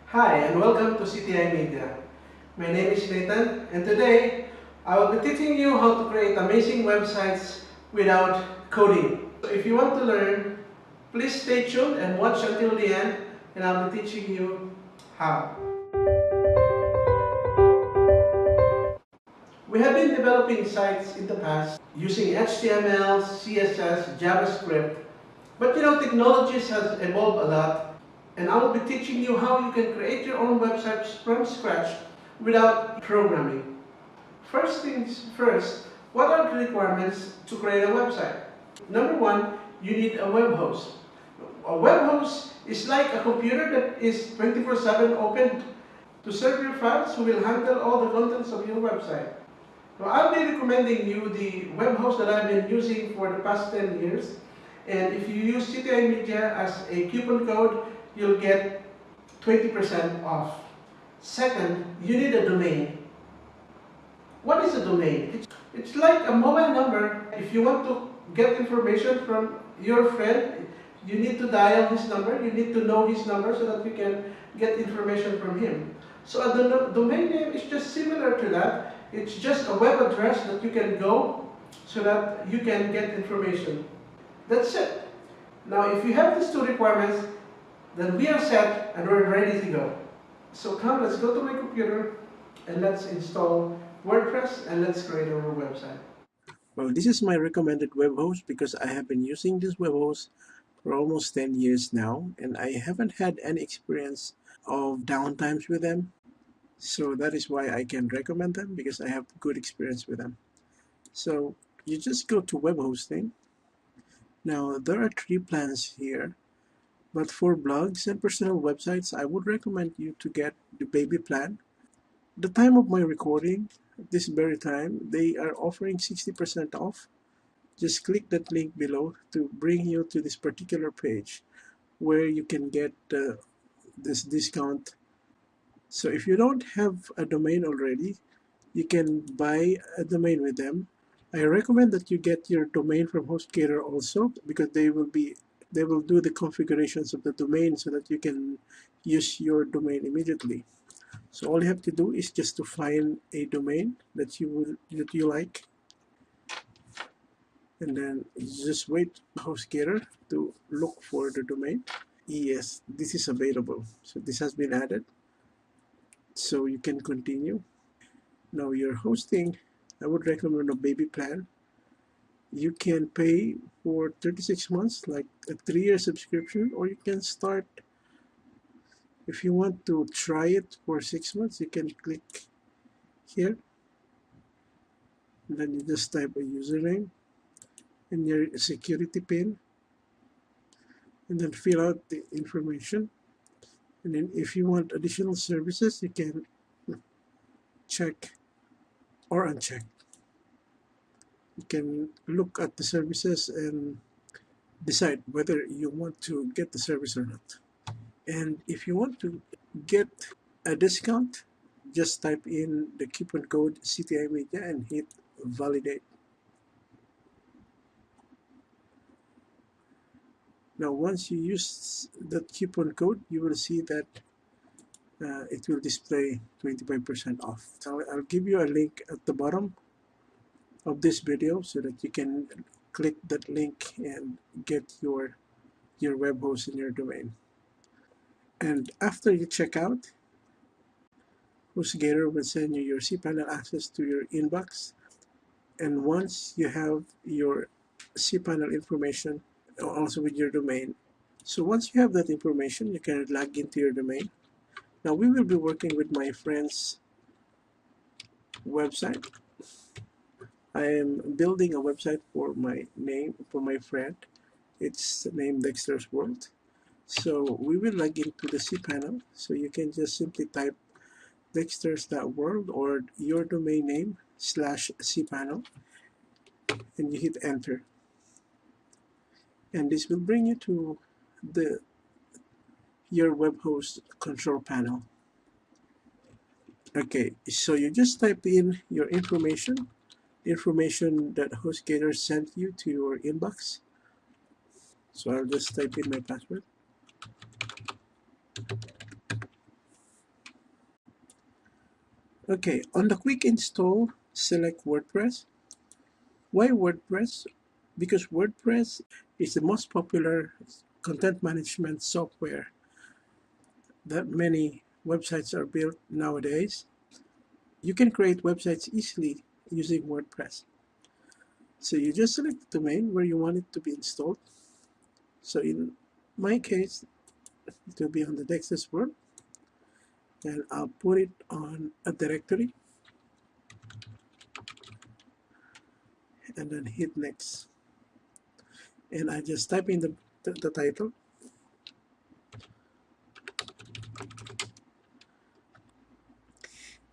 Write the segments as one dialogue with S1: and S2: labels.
S1: Hi and welcome to CTI Media. My name is Nathan and today I will be teaching you how to create amazing websites without coding. So if you want to learn, please stay tuned and watch until the end and I'll be teaching you how. We have been developing sites in the past using HTML, CSS, JavaScript, but technologies has evolved a lot and I will be teaching you how you can create your own websites from scratch without programming. First things first, what are the requirements to create a website? Number one, you need a web host. A web host is like a computer that is 24/7 open to serve your files who will handle all the contents of your website. Now, I'll be recommending you the web host that I've been using for the past 10 years. And if you use CTI Media as a coupon code, you'll get 20% off. Second, you need a domain. What is a domain? It's like a mobile number. If you want to get information from your friend, you need to dial his number. You need to know his number so that you can get information from him. So a domain name is just similar to that. It's just a web address that you can go so that you can get information. That's it. Now, if you have these two requirements, then we are set and we're ready to go. So come, let's go to my computer and let's install WordPress and let's create our website.
S2: Well, this is my recommended web host because I have been using this web host for almost 10 years now and I haven't had any experience of downtimes with them. So that is why I can recommend them, because I have good experience with them. So you just go to web hosting. Now there are 3 plans here, but for blogs and personal websites, I would recommend you to get the baby plan. The time of my recording, at this very time, they are offering 60% off. Just click that link below to bring you to this particular page where you can get this discount. So if you don't have a domain already, you can buy a domain with them. I recommend that you get your domain from HostGator also, because they will do the configurations of the domain so that you can use your domain immediately. So all you have to do is just to find a domain that you like, and then just wait HostGator to look for the domain. Yes, this is available. So this has been added. So you can continue. Now you're hosting, I would recommend a baby plan. You can pay for 36 months, like a 3-year subscription, or you can start. If you want to try it for 6 months, you can click here, and then you just type a username and your security pin, and then fill out the information. And then if you want additional services, you can check or uncheck. You can look at the services and decide whether you want to get the service or not. And if you want to get a discount, just type in the coupon code CTI Media and hit validate. Now once you use that coupon code, you will see that it will display 25% off. So I'll give you a link at the bottom of this video so that you can click that link and get your web host and your domain. And after you check out, HostGator will send you your cPanel access to your inbox. And once you have your cPanel information, also with your domain, so once you have that information, you can log into your domain. Now we will be working with my friend's website. I am building a website for my friend. It's named Dexter's World. So we will log into the cPanel. So you can just simply type dexters.world or your domain name /cPanel, and you hit enter. And this will bring you to your web host control panel. Okay, so you just type in your information that HostGator sent you to your inbox. So I'll just type in my password. Okay, on the quick install, select WordPress. Why WordPress? Because WordPress is the most popular content management software that many websites are built nowadays. You can create websites easily using WordPress. So you just select the domain where you want it to be installed. So in my case, it will be on the Dexter's World, and I'll put it on a directory and then hit next. And I just type in the title,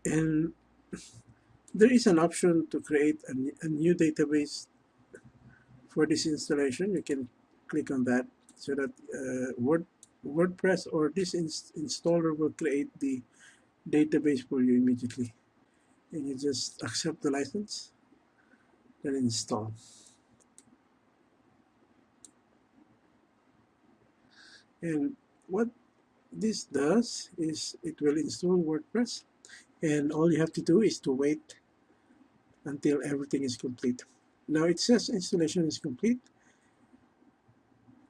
S2: and there is an option to create a new database for this installation. You can click on that so that WordPress or this installer will create the database for you immediately. And you just accept the license, then install. And what this does is it will install WordPress, and all you have to do is to wait until everything is complete. Now it says installation is complete.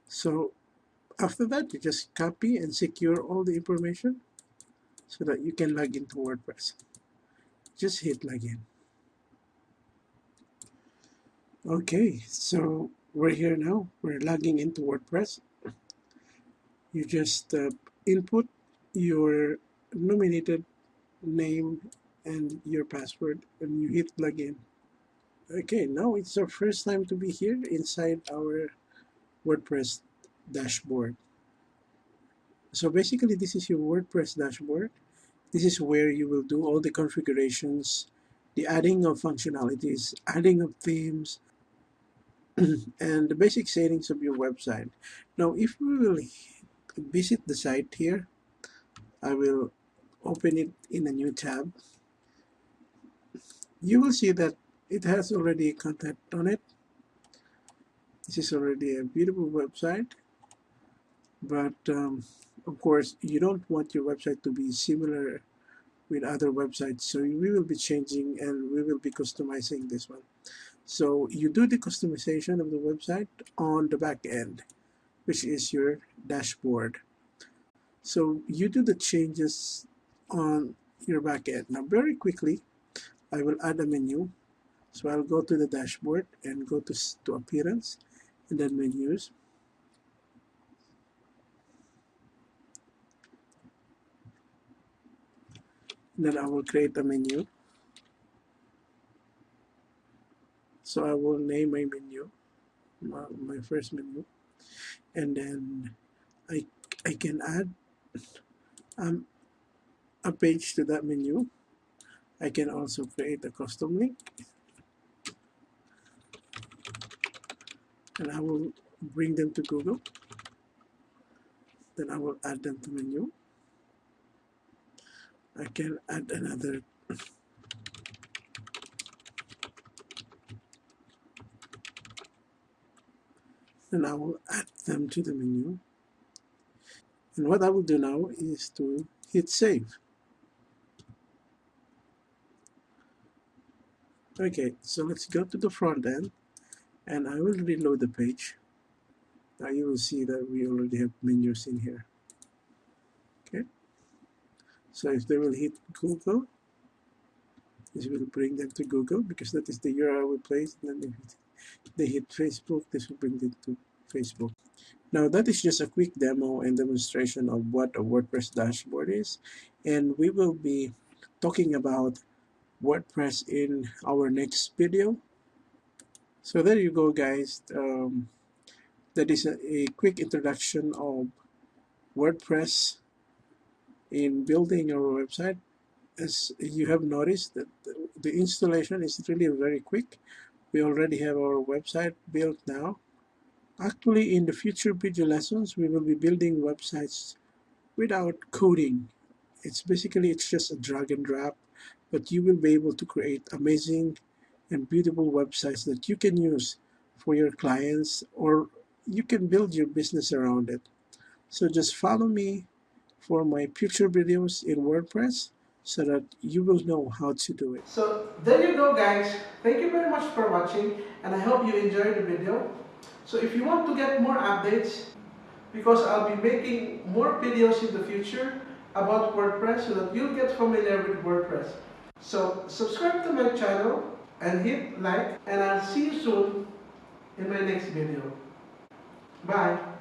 S2: So after that, you just copy and secure all the information so that you can log into WordPress. Just hit login. Okay, so we're here now. We're logging into WordPress. You just input your nominated name and your password, and you hit login. Okay, now it's our first time to be here inside our WordPress dashboard. So basically, this is your WordPress dashboard. This is where you will do all the configurations, the adding of functionalities, adding of themes, and the basic settings of your website. Now, if we will visit the site here, I will open it in a new tab. You will see that it has already content on it. This is already a beautiful website, but of course, you don't want your website to be similar with other websites, so we will be changing and we will be customizing this one. So you do the customization of the website on the back end, which is your dashboard. So you do the changes on your back end. Now very quickly, I will add a menu. So I'll go to the dashboard and go to appearance and then menus. And then I will create a menu. So I will name my menu, my first menu. And then I can add um, a page to that menu. I can also create a custom link, and I will bring them to Google. Then I will add them to menu. I can add another, and I will add them to the menu. And what I will do now is to hit save. Okay, so let's go to the front end, and I will reload the page. Now you will see that we already have menus in here. Okay, so if they will hit Google, this will bring them to Google because that is the URL we placed. And then if they hit Facebook, this will bring them to Facebook. Now that is just a quick demo and demonstration of what a WordPress dashboard is, and we will be talking about WordPress in our next video. So there you go, guys. That is a quick introduction of WordPress in building our website. As you have noticed, that the installation is really very quick. We already have our website built now. Actually, in the future video lessons, we will be building websites without coding. It's just a drag and drop, but you will be able to create amazing and beautiful websites that you can use for your clients, or you can build your business around it. So just follow me for my future videos in WordPress. so that you will know how to do it.
S1: So there you go, guys. Thank you very much for watching, and I hope you enjoyed the video. So if you want to get more updates, because I'll be making more videos in the future about WordPress so that you'll get familiar with WordPress. So subscribe to my channel and hit like, and I'll see you soon in my next video. Bye!